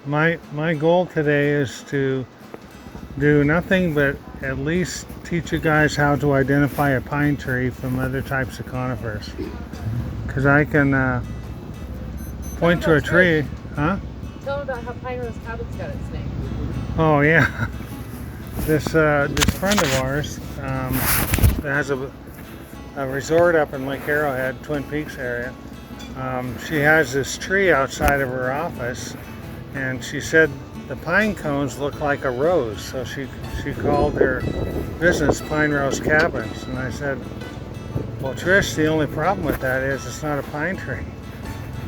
my goal today is to do nothing but at least teach you guys how to identify a pine tree from other types of conifers. Because I can point to a tree, huh? Tell them about how Pine Rose Cabin's got its name. Oh yeah, this friend of ours that has a resort up in Lake Arrowhead, Twin Peaks area. She has this tree outside of her office, and she said the pine cones look like a rose, so she called her business Pine Rose Cabins. And I said, well, Trish, the only problem with that is it's not a pine tree.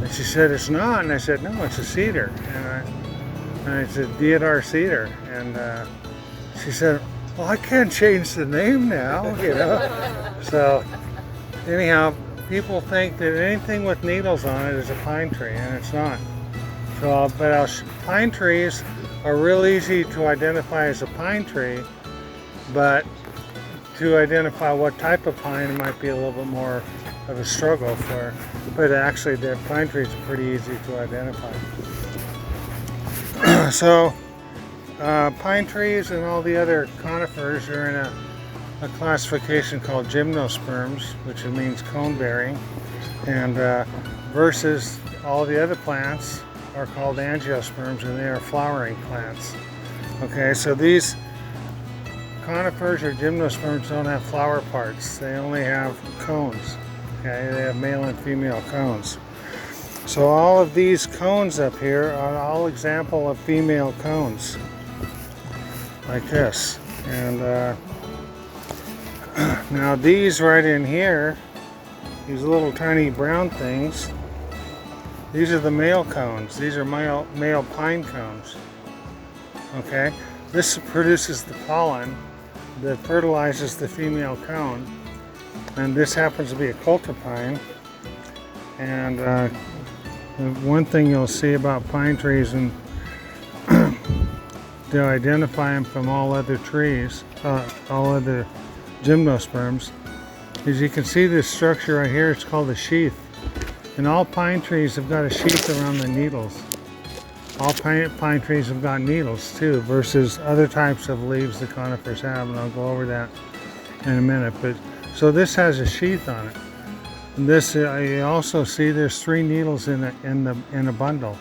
And she said, it's not. And I said, no, it's a cedar. And it's a deodar cedar. And she said, well, I can't change the name now, you know. So anyhow, people think that anything with needles on it is a pine tree, and it's not. So, pine trees are real easy to identify as a pine tree, but to identify what type of pine might be a little bit more of a struggle for. But actually, the pine trees are pretty easy to identify. So, pine trees and all the other conifers are in a classification called Gymnosperms, which means cone-bearing, and versus all the other plants are called angiosperms, and they are flowering plants. Okay, so these conifers or gymnosperms don't have flower parts. They only have cones. Okay, they have male and female cones. So all of these cones up here are all example of female cones, like this. And now these right in here, these little tiny brown things, these are the male cones. These are male pine cones. Okay, this produces the pollen that fertilizes the female cone, and this happens to be a coulter pine. And one thing you'll see about pine trees, and to identify them from all other trees, all other gymnosperms, is you can see this structure right here. It's called a sheath. And all pine trees have got a sheath around the needles. All pine trees have got needles too, versus other types of leaves the conifers have, and I'll go over that in a minute. But so this has a sheath on it. And this, you also see there's 3 needles in a bundle.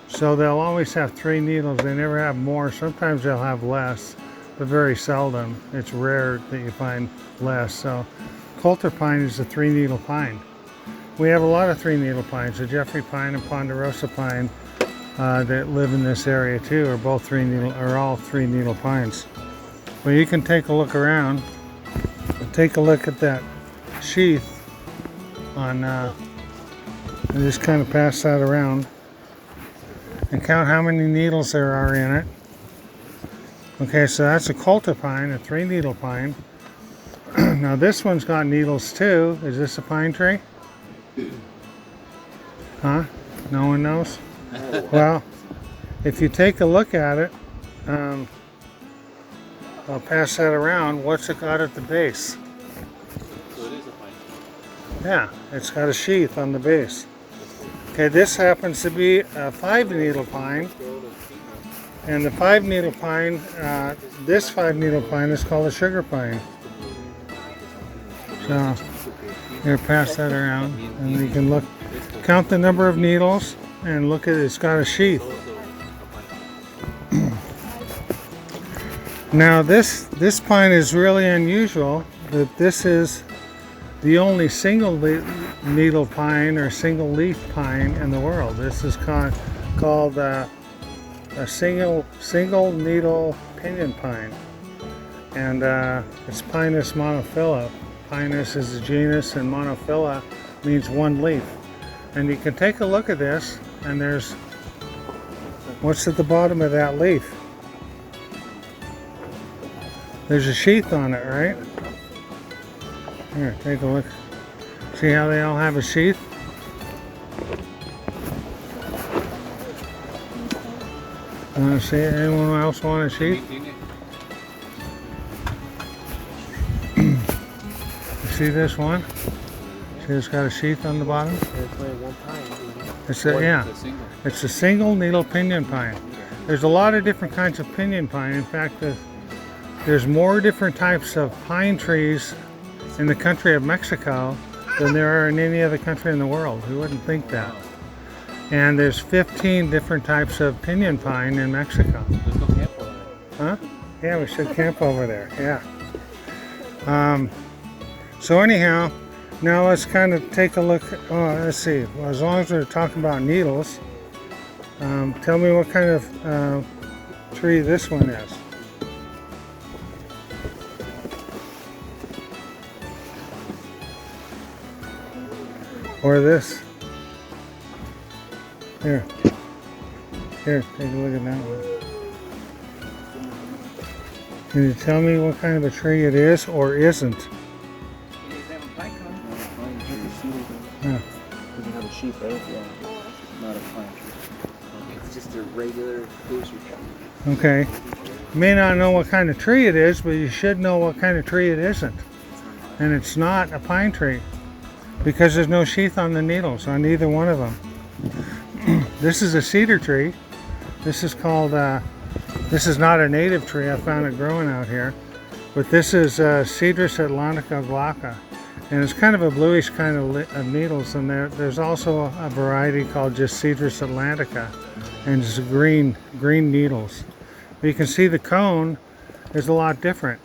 So they'll always have 3 needles. They never have more. Sometimes they'll have less, but very seldom. It's rare that you find less. So coulter pine is a 3-needle pine. We have a lot of 3-needle pines. The Jeffrey pine and ponderosa pine that live in this area too are all 3-needle pines. Well, you can take a look around. Take a look at that sheath on. And just kind of pass that around and count how many needles there are in it. Okay, so that's a coulter pine, a 3-needle pine. Now this one's got needles too. Is this a pine tree? Huh? No one knows? Well, if you take a look at it, I'll pass that around. What's it got at the base? So it is a pine tree. Yeah, it's got a sheath on the base. Okay, this happens to be a 5-needle pine. And the 5-needle pine, this 5-needle pine is called a sugar pine. So, here, pass that around, and you can look, count the number of needles, and look at it, it's got a sheath. Now this pine is really unusual, that this is the only single needle pine or single leaf pine in the world. This is called a single needle pinyon pine, and it's Pinus monophylla. Pinus is a genus, and monophylla means one leaf. And you can take a look at this, and there's what's at the bottom of that leaf. There's a sheath on it, right? Here, take a look. See how they all have a sheath? Want to see it? Anyone else want a sheath? See this one? See it's got a sheath on the bottom? There's only one pine. It's Or yeah. it's a single. It's a single needle pinyon pine. There's a lot of different kinds of pinyon pine. In fact, there's more different types of pine trees in the country of Mexico than there are in any other country in the world. Who wouldn't think that? And there's 15 different types of pinyon pine in Mexico. Let's go camp over there. Huh? Yeah, we should camp over there. Yeah. So anyhow, now let's kind of take a look. Oh, let's see. Well, as long as we're talking about needles, tell me what kind of tree this one is. Or this. Here. Here, take a look at that one. Can you tell me what kind of a tree it is or isn't? Pine tree, cedar. Yeah. Doesn't have a sheep, right? Yeah. Not a pine tree. It's just a regular goosey tree. Okay. You may not know what kind of tree it is, but you should know what kind of tree it isn't. And it's not a pine tree because there's no sheath on the needles on either one of them. This is a cedar tree. This is called, this is not a native tree. I found it growing out here. But this is Cedrus atlantica glauca. And it's kind of a bluish kind of needles. And there's also a variety called just Cedrus atlantica. And it's green needles. But you can see the cone is a lot different.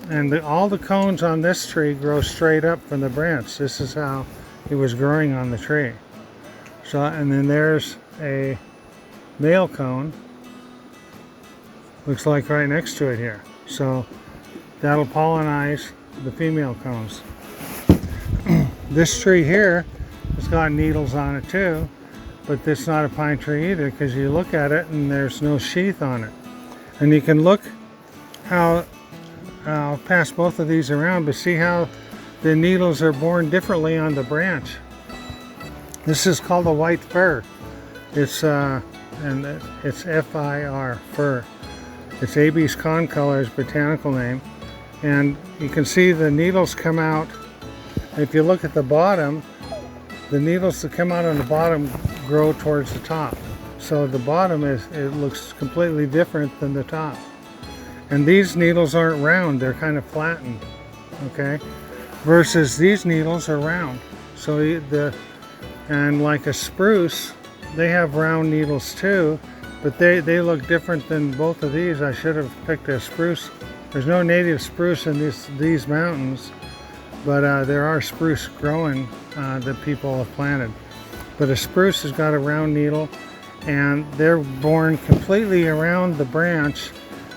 And all the cones on this tree grow straight up from the branch. This is how it was growing on the tree. So, and then there's a male cone. Looks like right next to it here. So that'll pollinize the female cones. This tree here has got needles on it too, but it's not a pine tree either because you look at it and there's no sheath on it. And you can look how, I'll pass both of these around, but see how the needles are borne differently on the branch. This is called a white fir. It's it's F-I-R, fir. It's Abies concolor's botanical name. And you can see the needles come out. If you look at the bottom, the needles that come out on the bottom grow towards the top. So the bottom it looks completely different than the top. And these needles aren't round, they're kind of flattened, okay? Versus these needles are round. So and like a spruce, they have round needles too, but they look different than both of these. I should have picked a spruce. There's no native spruce in these mountains, but there are spruce growing that people have planted. But a spruce has got a round needle, and they're borne completely around the branch,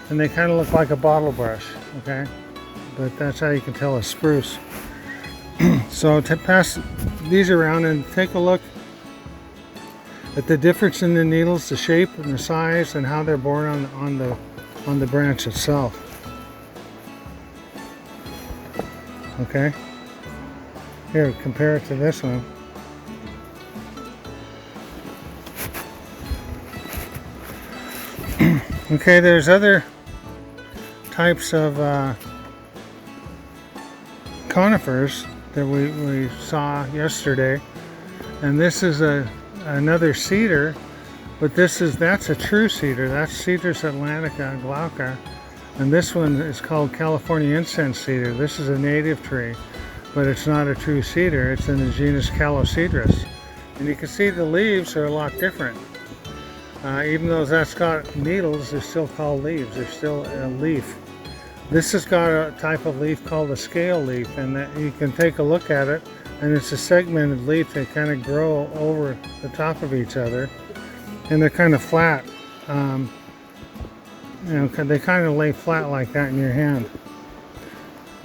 and they kind of look like a bottle brush, okay? But that's how you can tell a spruce. So to pass these around and take a look at the difference in the needles, the shape and the size, and how they're borne on the branch itself. Okay. Here, compare it to this one. Okay, there's other types of conifers that we saw yesterday, and this is another cedar, but that's a true cedar. That's Cedrus atlantica glauca, and this one is called California incense cedar. This is a native tree, but it's not a true cedar. It's in the genus Calocedrus, and you can see the leaves are a lot different. Even though that's got needles, they're still called leaves. They're still a leaf. This has got a type of leaf called a scale leaf, and that you can take a look at it, and it's a segmented leaf. They kind of grow over the top of each other, and they're kind of flat. You know, they kind of lay flat like that in your hand.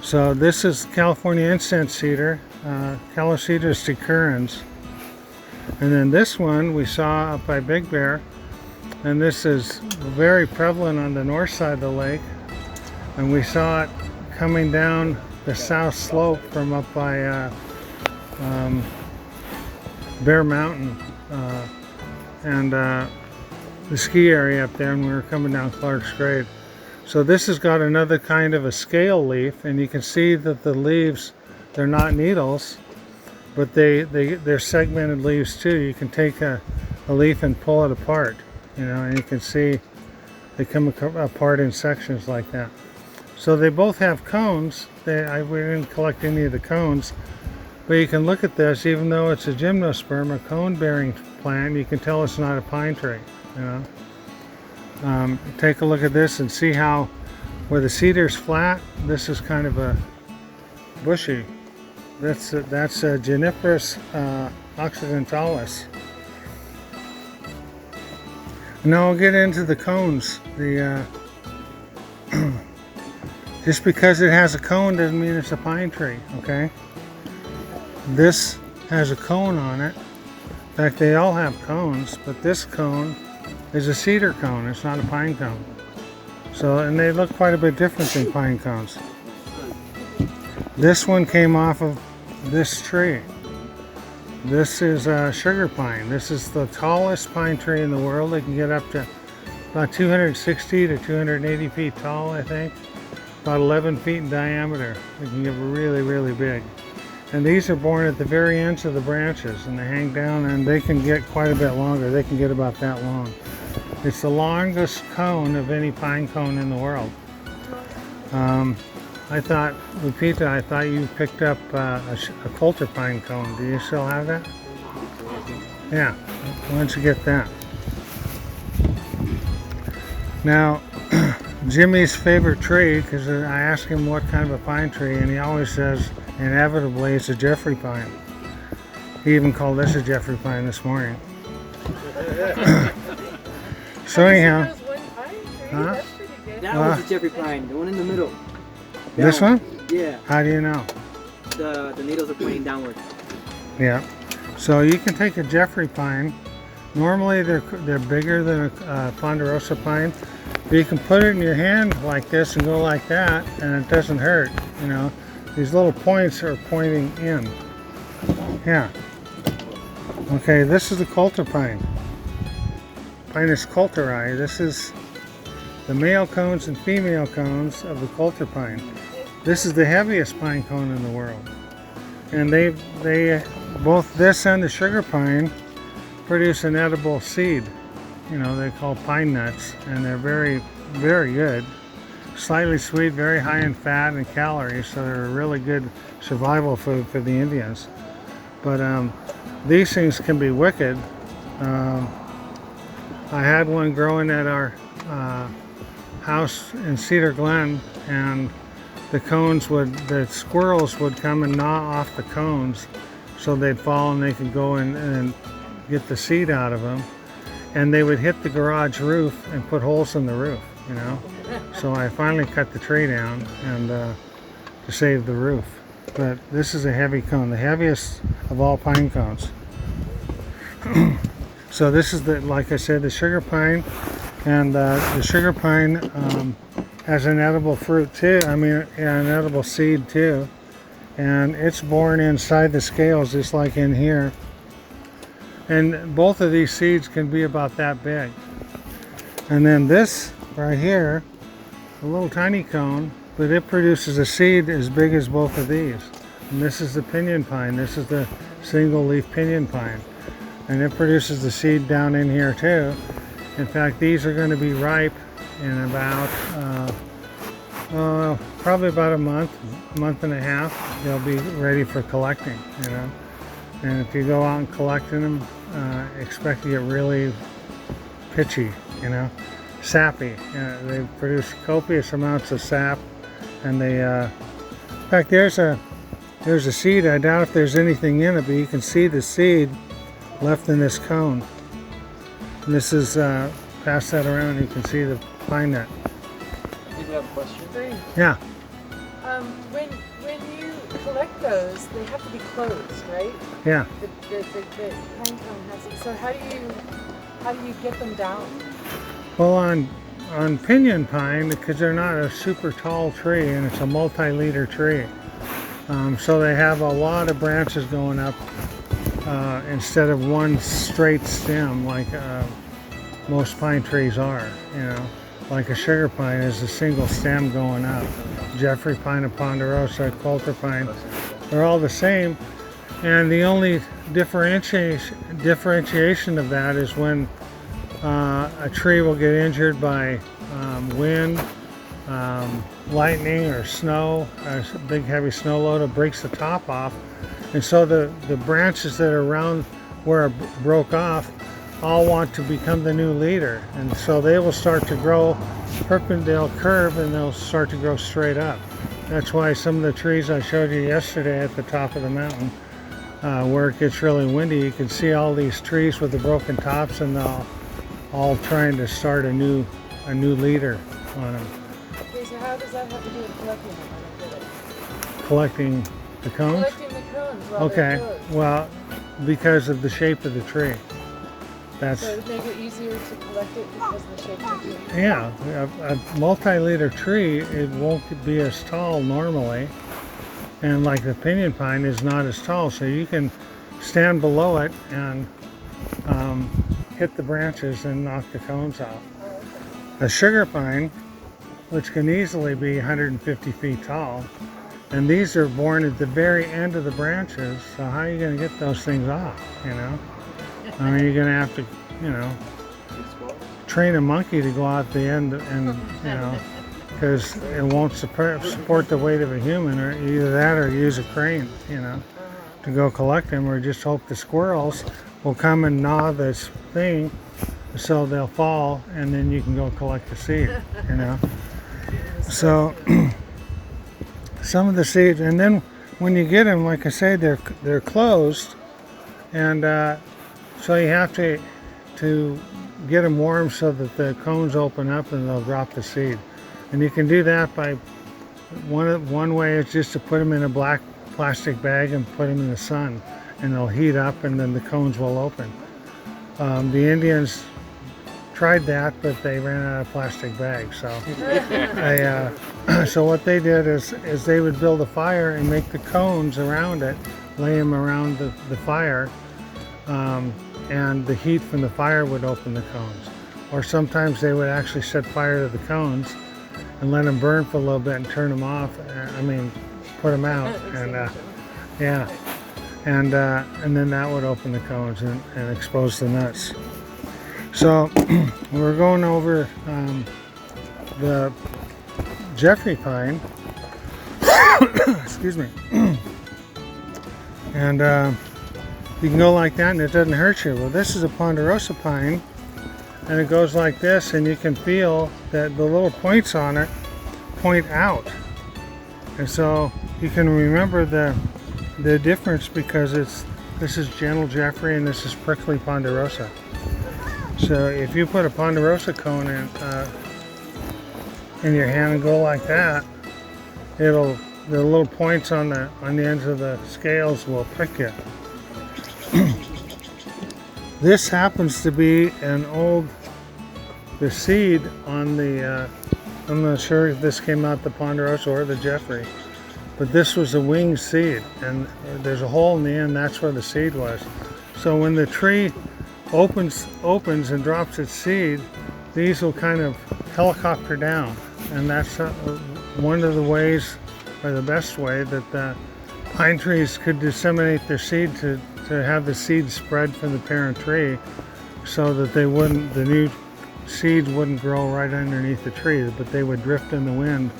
So this is California incense cedar, Calocedrus decurrens. And then this one we saw up by Big Bear, and this is very prevalent on the north side of the lake. And we saw it coming down the south slope from up by Bear Mountain and the ski area up there, and we were coming down Clark's Grade. So this has got another kind of a scale leaf, and you can see that the leaves, they're not needles, but they're segmented leaves too. You can take a leaf and pull it apart, you know, and you can see they come apart in sections like that. So they both have cones. We didn't collect any of the cones, but you can look at this. Even though it's a gymnosperm, a cone-bearing plant, you can tell it's not a pine tree. You know, take a look at this and see how where the cedar's flat. This is kind of a bushy. That's a Juniperus occidentalis. Now we'll get into the cones. Just because it has a cone doesn't mean it's a pine tree, okay? This has a cone on it. In fact, they all have cones, but this cone is a cedar cone. It's not a pine cone. So, and they look quite a bit different than pine cones. This one came off of this tree. This is a sugar pine. This is the tallest pine tree in the world. They can get up to about 260 to 280 feet tall, I think. About 11 feet in diameter. They can get really, really big. And these are born at the very ends of the branches, and they hang down, and they can get quite a bit longer. They can get about that long. It's the longest cone of any pine cone in the world. I thought, Lupita, I thought you picked up a Coulter pine cone. Do you still have that? Yeah. Why don't you get that? Now, Jimmy's favorite tree, because I asked him what kind of a pine tree, and he always says, inevitably, it's a Jeffrey pine. He even called this a Jeffrey pine this morning. So anyhow, huh? That one's a Jeffrey pine, the one in the middle. This one? Yeah. How do you know? The needles are pointing downward. Yeah. So you can take a Jeffrey pine. Normally they're bigger than a ponderosa pine. But you can put it in your hand like this and go like that, and it doesn't hurt. You know, these little points are pointing in. Yeah. Okay, this is the Coulter pine. Pinus coulteri. This is the male cones and female cones of the Coulter pine. This is the heaviest pine cone in the world. And they both this and the sugar pine produce an edible seed. You know, they call pine nuts, and they're very, very good. Slightly sweet, very high in fat and calories, so they're a really good survival food for the Indians. But these things can be wicked. I had one growing at our house in Cedar Glen, and the squirrels would come and gnaw off the cones, so they'd fall and they could go in and get the seed out of them. And they would hit the garage roof and put holes in the roof, you know. So I finally cut the tree down and to save the roof. But this is a heavy cone, the heaviest of all pine cones. So this is like I said, the sugar pine, and the sugar pine has an edible fruit too. I mean, an edible seed too, and it's born inside the scales, just like in here. And both of these seeds can be about that big. And then this right here, a little tiny cone, but it produces a seed as big as both of these. And this is the pinyon pine. This is the single leaf pinyon pine. And it produces the seed down in here too. In fact, these are going to be ripe in about, probably about a month and a half. They'll be ready for collecting, you know. And if you go out and collecting them, expect to get really pitchy, you know, sappy. They produce copious amounts of sap, and they, in fact, there's a seed. I doubt if there's anything in it, but you can see the seed left in this cone. And this is, pass that around, you can see the pine nut. Did you have a question? Yeah. When you collect those, they have to be closed, right? Yeah. The pine cone has it. So how do you get them down? Well, on pinyon pine, because they're not a super tall tree and it's a multi-liter tree, so they have a lot of branches going up instead of one straight stem like most pine trees are, you know. Like a sugar pine is a single stem going up. Jeffrey pine, ponderosa, Coulter pine, they're all the same. And the only differentiation of that is when a tree will get injured by wind, lightning, or snow, a big heavy snow load. It breaks the top off, and so the branches that are around where it broke off all want to become the new leader, and so they will start to grow perpendicular curve, and they'll start to grow straight up. That's why some of the trees I showed you yesterday at the top of the mountain, where it gets really windy, you can see all these trees with the broken tops, and they'll all trying to start a new leader on them. Okay, so how does that have to do with collecting them? I don't get it. Collecting the cones? Collecting the cones while Okay, they're closed. well, because of the shape of the tree. That's, So it would make it easier to collect it because of the shape of the tree. yeah, a multi-leader tree, it won't be as tall normally, and like the pinyon pine is not as tall, so you can stand below it and hit the branches and knock the cones off. A sugar pine, which can easily be 150 feet tall, and these are born at the very end of the branches, so how are you going to get those things off, you know? I mean, you're going to have to, you know, train a monkey to go out the end, and, you know, because it won't support the weight of a human, or either that or use a crane, you know, to go collect them, or just hope the squirrels will come and gnaw this thing so they'll fall, and then you can go collect the seed, you know. So some of the seeds, and then when you get them, like I say, they're closed, and so you have to get them warm so that the cones open up and they'll drop the seed. And you can do that by one way is just to put them in a black plastic bag and put them in the sun, and they'll heat up, and then the cones will open. The Indians tried that, but they ran out of plastic bags. So, so what they did is they would build a fire and make the cones around it, lay them around the fire, and the heat from the fire would open the cones. Or sometimes they would actually set fire to the cones and let them burn for a little bit and turn them off. I mean, put them out, and yeah, and then that would open the cones and expose the nuts. So we're going over the Jeffrey pine, excuse me, and you can go like that and it doesn't hurt you. Well, this is a ponderosa pine, and it goes like this, and you can feel that the little points on it point out, and so you can remember the difference, because this is gentle Jeffrey and this is prickly ponderosa. So if you put a ponderosa cone in your hand and go like that, the little points on the ends of the scales will prick you. This happens to be the seed on the, I'm not sure if this came out the ponderosa or the Jeffrey, but this was a winged seed, and there's a hole in the end, that's where the seed was. So when the tree opens and drops its seed, these will kind of helicopter down, and that's one of the ways, or the best way, that the pine trees could disseminate their seed to have the seed spread from the parent tree, so that the new seeds wouldn't grow right underneath the tree, but they would drift in the wind,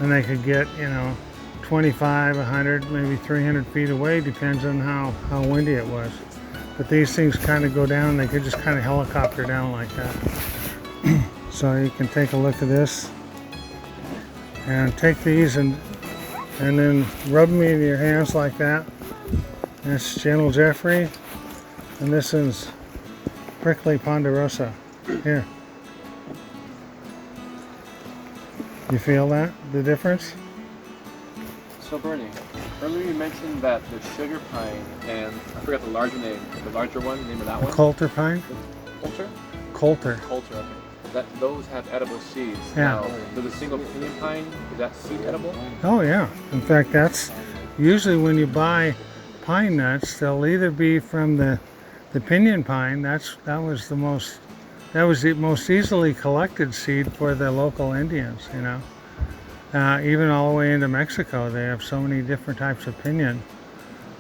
and they could get, 25, 100, maybe 300 feet away, depends on how windy it was. But these things kind of go down, they could just kind of helicopter down like that. So you can take a look at this, and take these and then rub them in your hands like that. That's gentle Jeffrey, and this is prickly ponderosa. Here. You feel that, the difference? So Bernie, earlier you mentioned that the sugar pine and I forgot the larger name, the larger one, name of that one? Coulter pine? Coulter? Coulter. Coulter, okay. Those have edible seeds. Yeah. Now, does a single pinyon pine, is that seed edible? Oh yeah. In fact, that's usually when you buy pine nuts, they'll either be from the pinyon pine. That was the most easily collected seed for the local Indians. Even all the way into Mexico, they have so many different types of pinyon.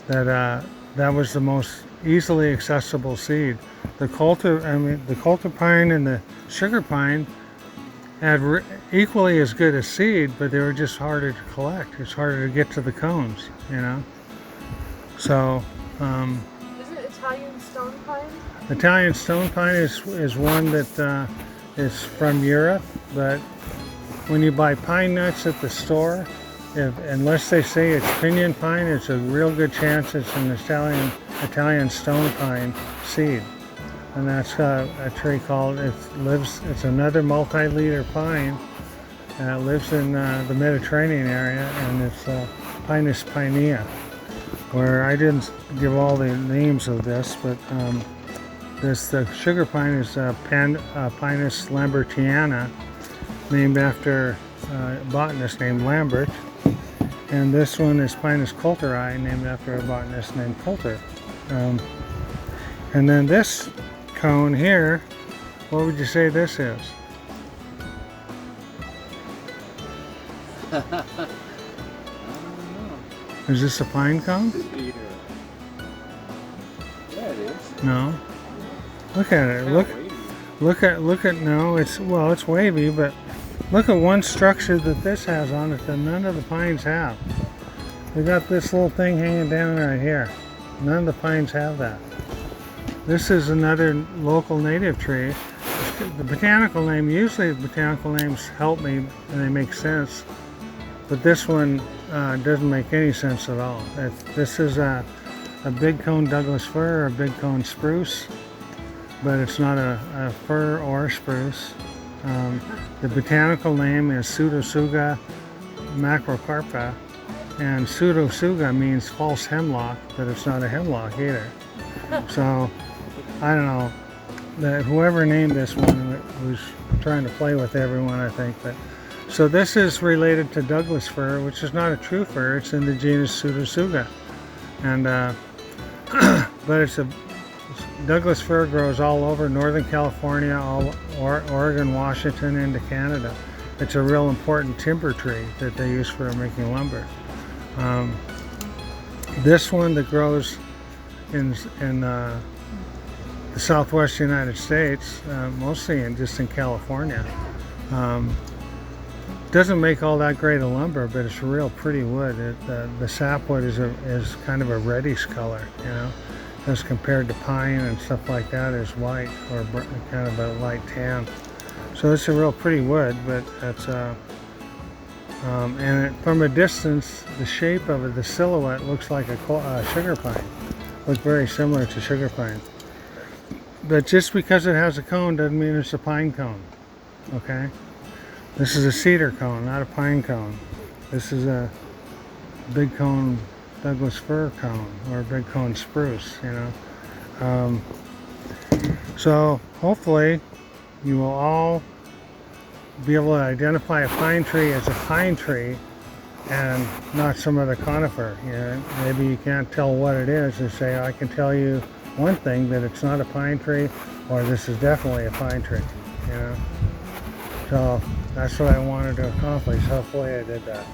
that was the most easily accessible seed. The coulter pine and the sugar pine had equally as good a seed, but they were just harder to collect. It's harder to get to the cones, you know. So Isn't it Italian stone pine? Italian stone pine is one that is from Europe, but when you buy pine nuts at the store, unless they say it's pinyon pine, it's a real good chance it's an Italian stone pine seed. And that's a tree called, it's another multi-liter pine. It lives in the Mediterranean area, and it's Pinus pinea, where I didn't give all the names of this, but the sugar pine is Pinus lambertiana, named after a botanist named Lambert. And this one is Pinus coulteri, named after a botanist named Coulter. And then this cone here, what would you say this is? I don't know. Is this a pine cone? Yeah, it is. No. Look at it. Look at no, it's wavy, but look at one structure that this has on it that none of the pines have. We got this little thing hanging down right here. None of the pines have that. This is another local native tree. The botanical name, usually the botanical names help me and they make sense, but this one doesn't make any sense at all. This is a big cone Douglas fir or a big cone spruce, but it's not a fir or spruce. The botanical name is Pseudotsuga macrocarpa, and Pseudotsuga means false hemlock, but it's not a hemlock either. So I don't know. Whoever named this one was trying to play with everyone, I think. But so this is related to Douglas fir, which is not a true fir. It's in the genus Pseudotsuga, and but Douglas fir grows all over Northern California, Oregon, Washington, into Canada. It's a real important timber tree that they use for making lumber. This one that grows in the southwest United States, mostly just in California, doesn't make all that great a lumber, but it's a real pretty wood. The sapwood is kind of a reddish color, you know, as compared to pine and stuff like that is white or kind of a light tan. So it's a real pretty wood, but it's from a distance, the shape of it, the silhouette looks like a sugar pine. Looks very similar to sugar pine. But just because it has a cone doesn't mean it's a pine cone. Okay? This is a cedar cone, not a pine cone. This is a big cone Douglas fir cone or a big cone spruce, you know. So hopefully you will all be able to identify a pine tree as a pine tree and not some other conifer. You know, maybe you can't tell what it is and say, I can tell you one thing, that it's not a pine tree, or this is definitely a pine tree, you know. So that's what I wanted to accomplish. Hopefully I did that.